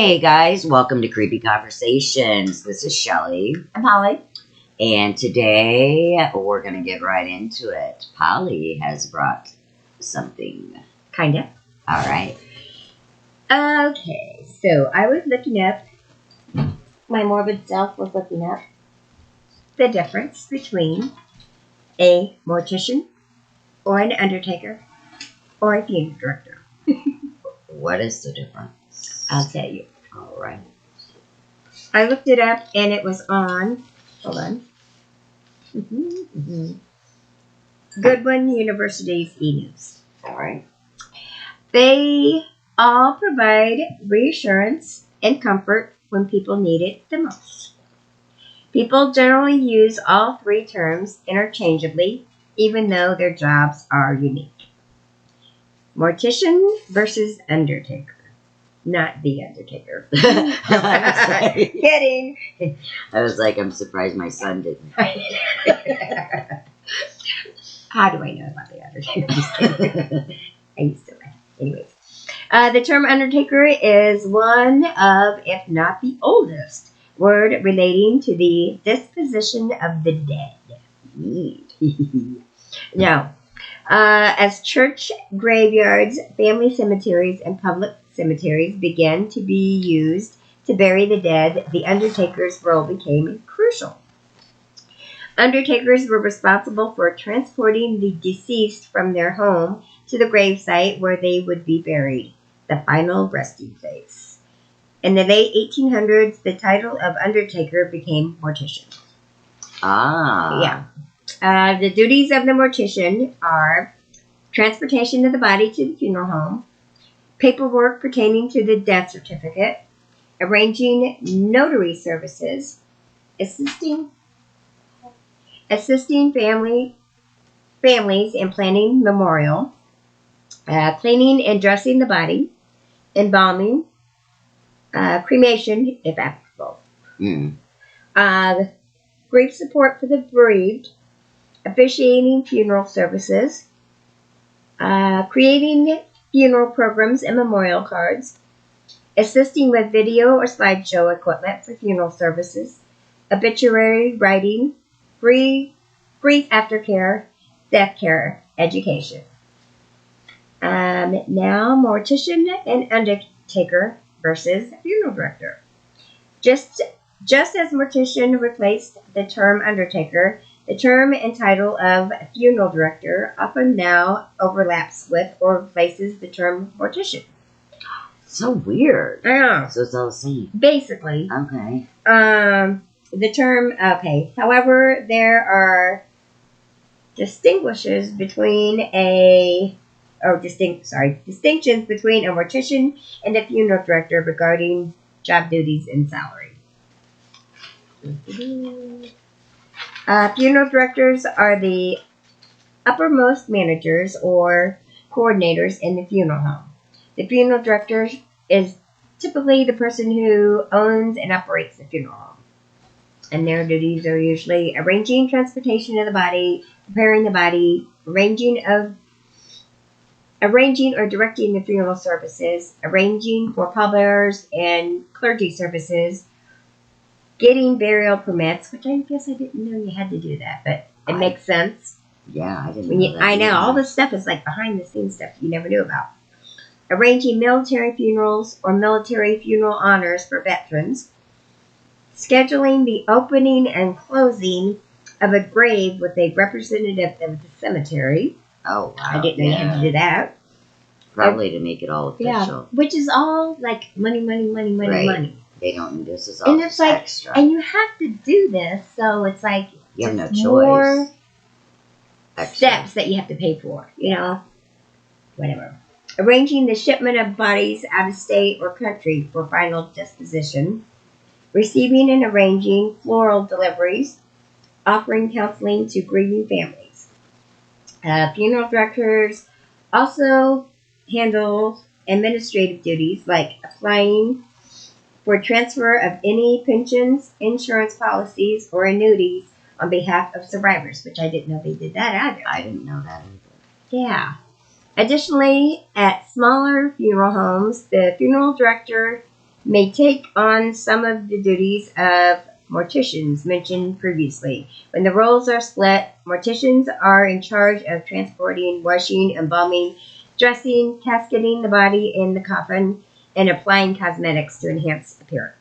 Hey guys, welcome to Creepy Conversations. This is Shelley. I'm Polly. And today we're going to get right into it. Polly has brought something. Kinda. All right. Okay, so I was looking up, my morbid self was looking up the difference between a mortician or an undertaker or a funeral director. What is the difference? I'll tell you. All right. I looked it up and it was on, hold on, Goodwin University's e-news. All right. They all provide reassurance and comfort when people need it the most. People generally use all three terms interchangeably, even though their jobs are unique. Mortician versus Undertaker. Not the Undertaker. Kidding. I was like, I'm surprised my son didn't. How do I know about the Undertaker? Just kidding. I used to laugh. Anyways. The term Undertaker is one of, if not the oldest, word relating to the disposition of the dead. Now, as church graveyards, family cemeteries, and public cemeteries began to be used to bury the dead, the Undertaker's role became crucial. Undertakers were responsible for transporting the deceased from their home to the gravesite where they would be buried, the final resting place. In the late 1800s, the title of Undertaker became Mortician. Ah. Yeah. The duties of the Mortician are transportation of the body to the funeral home, paperwork pertaining to the death certificate, arranging notary services, assisting families in planning memorial, cleaning and dressing the body, embalming, cremation if applicable, grief support for the bereaved, officiating funeral services, creating funeral programs and memorial cards, assisting with video or slideshow equipment for funeral services, obituary writing, grief aftercare, death care, education. Now, Mortician and Undertaker versus funeral director. Just as Mortician replaced the term Undertaker, the term and title of funeral director often now overlaps with or replaces the term Mortician. So weird. Yeah. So it's all the same. Basically. Okay. The term, okay. However, there are distinctions between a mortician and a funeral director regarding job duties and salary. Funeral directors are the uppermost managers or coordinators in the funeral home. The funeral director is typically the person who owns and operates the funeral home. And their duties are usually arranging transportation of the body, preparing the body, arranging or directing the funeral services, arranging for pallbearers and clergy services, getting burial permits, which I guess I didn't know you had to do that, but it makes sense. Yeah, I didn't know that. I know, all this stuff is like behind the scenes stuff you never knew about. Arranging military funerals or military funeral honors for veterans, scheduling the opening and closing of a grave with a representative of the cemetery. Oh, wow. I didn't know you had to do that. Probably to make it all official. Yeah, which is all like money. Right. They don't. This is all and it's like, extra. and you have to do this, so it's like you have no choice. More extra steps that you have to pay for. Whatever. Arranging the shipment of bodies out of state or country for final disposition, receiving and arranging floral deliveries, offering counseling to grieving families. Funeral directors also handle administrative duties like applying for transfer of any pensions, insurance policies, or annuities on behalf of survivors, which I didn't know they did that either. I didn't know that either. Yeah. Additionally, at smaller funeral homes, the funeral director may take on some of the duties of morticians mentioned previously. When the roles are split, morticians are in charge of transporting, washing, embalming, dressing, casketing the body in the coffin, and applying cosmetics to enhance appearance.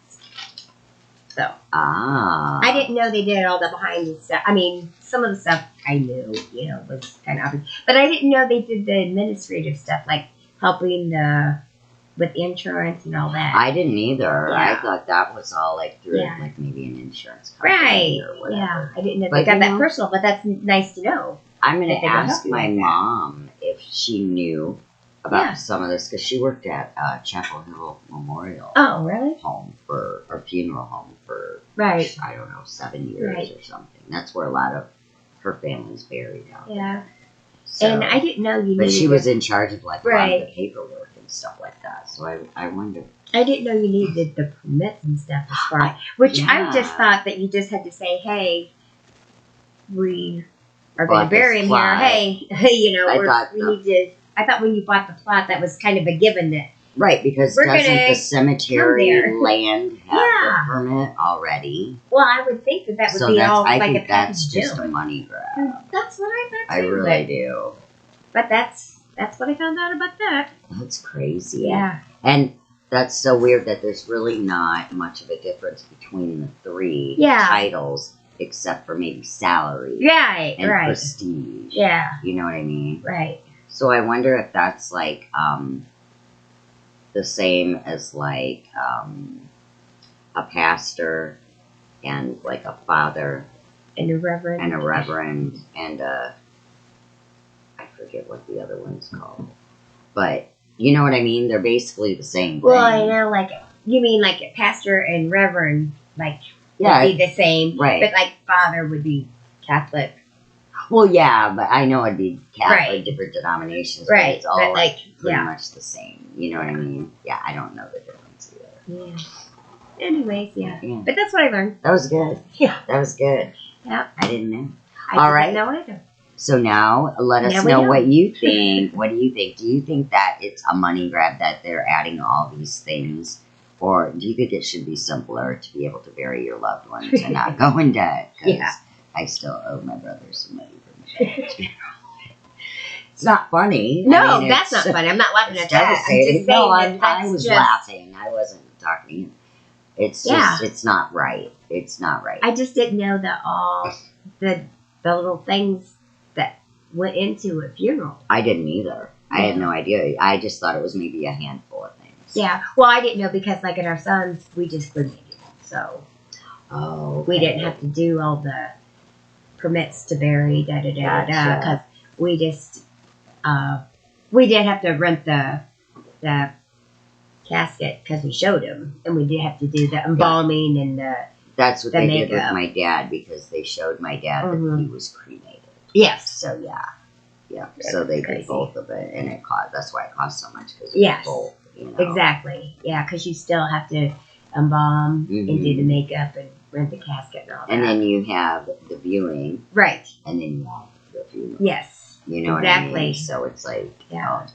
So, I didn't know they did all the behind the stuff. I mean, some of the stuff I knew, was kind of obvious. But I didn't know they did the administrative stuff, like helping with insurance and all that. I didn't either. Yeah. I thought that was all like through like maybe an insurance company or whatever. Yeah, I didn't know they got that personal, but that's nice to know. I'm going to ask my mom if she knew about some of this, because she worked at Chapel Hill Memorial Home or funeral home for, I don't know, 7 years or something. That's where a lot of her family's buried out there. Yeah. So, and I didn't know you But needed she was in charge of like a lot of the paperwork and stuff like that. So I wonder. I didn't know you needed the permits and stuff as far which I just thought that you just had to say, hey, we are going to bury him here. Hey, we need to. I thought when you bought the plot, that was kind of a given that. Right, because doesn't the cemetery land have the permit already? Well, I would think that would be all like a package that's deal. just a money grab. That's what I thought too. I really do. But that's what I found out about that. That's crazy. Yeah. And that's so weird that there's really not much of a difference between the three titles, except for maybe salary and prestige. Yeah. You know what I mean? Right. So I wonder if that's like the same as like a pastor and like a father and a reverend and I forget what the other one's called, but you know what I mean. They're basically the same thing. Well, I know, like you mean like a pastor and reverend, like would be the same, right? But like father would be Catholic. Well, yeah, but I know it'd be Catholic, different denominations, but it's all like pretty much the same. You know what I mean? Yeah, I don't know the difference either. Yeah. Anyways, but that's what I learned. That was good. Yeah, that was good. Yeah, I didn't know. All right, know either. So now let us know what you think. What do you think? Do you think that it's a money grab that they're adding all these things? Or do you think it should be simpler to be able to bury your loved ones and not go in debt? Yeah. I still owe my brother some money for my parents' funeral. It's not funny. No, I mean, that's not funny. I'm not laughing at that. I'm just saying I was laughing. I wasn't talking. It's just, it's not right. It's not right. I just didn't know that all the little things that went into a funeral. I didn't either. I had no idea. I just thought it was maybe a handful of things. Yeah. Well, I didn't know because, like, at our son's, we just cremated him. So we didn't have to do all the permits to bury, because we just, we did have to rent the casket because we showed him, and we did have to do the embalming and the That's what the they makeup. did with my dad, because they showed my dad that he was cremated. Yes. So so they did both of it, and it cost. That's why it cost so much, because both. You know? Exactly. Yeah, because you still have to embalm and do the makeup and rent the casket and all that. And then you have the viewing, right? And then you have the funeral. Yes. You know what I mean? So it's like a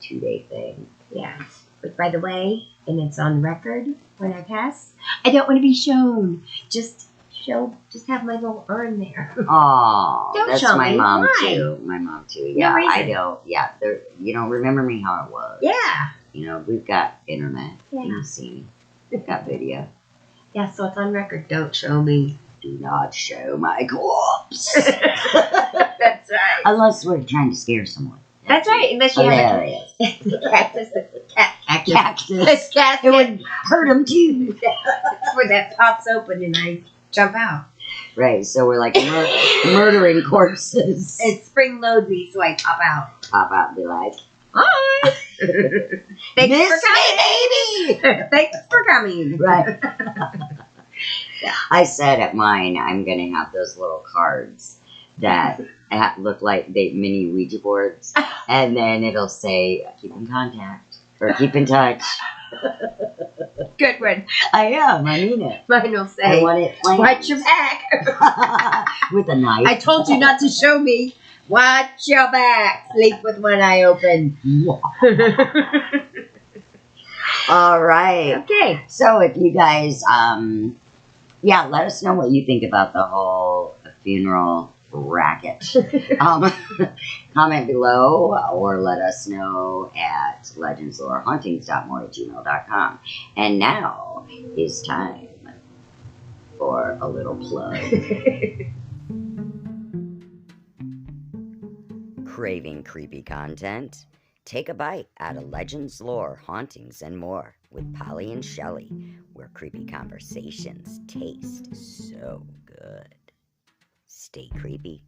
2-day thing. Yeah. But by the way, and it's on record when I pass, I don't want to be shown. Just have my little urn there. Oh, that's my mom Why? too. My mom too. Yeah, No reason. I don't. Yeah, remember me how it was. Yeah. We've got internet. Yeah. You can see me. We've got video. Yeah, so it's on record. Don't show me. Do not show my corpse. That's right. Unless we're trying to scare someone. That's right. Unless you Hilarious. have the cactus. It would hurt them too. Where that pops open and I jump out. Right, so we're like murdering corpses. It spring loads me, so I pop out. Pop out and be like, hi. Thanks for coming, baby. Thanks for coming. Right. I said at mine, I'm going to have those little cards that look like mini Ouija boards, and then it'll say, keep in contact, or keep in touch. Goodwin. I am. I mean it. Mine will say, I want it plain. watch your back. With a knife. I told you not to show me. Watch your back. Sleep with one eye open. All right. Okay. So if you guys, let us know what you think about the whole funeral racket. Comment below or let us know at legendslorehauntings.more@gmail.com. And now is time for a little plug. Craving creepy content? Take a bite out of Legends, Lore, Hauntings, and More with Polly and Shelley, where creepy conversations taste so good. Stay creepy.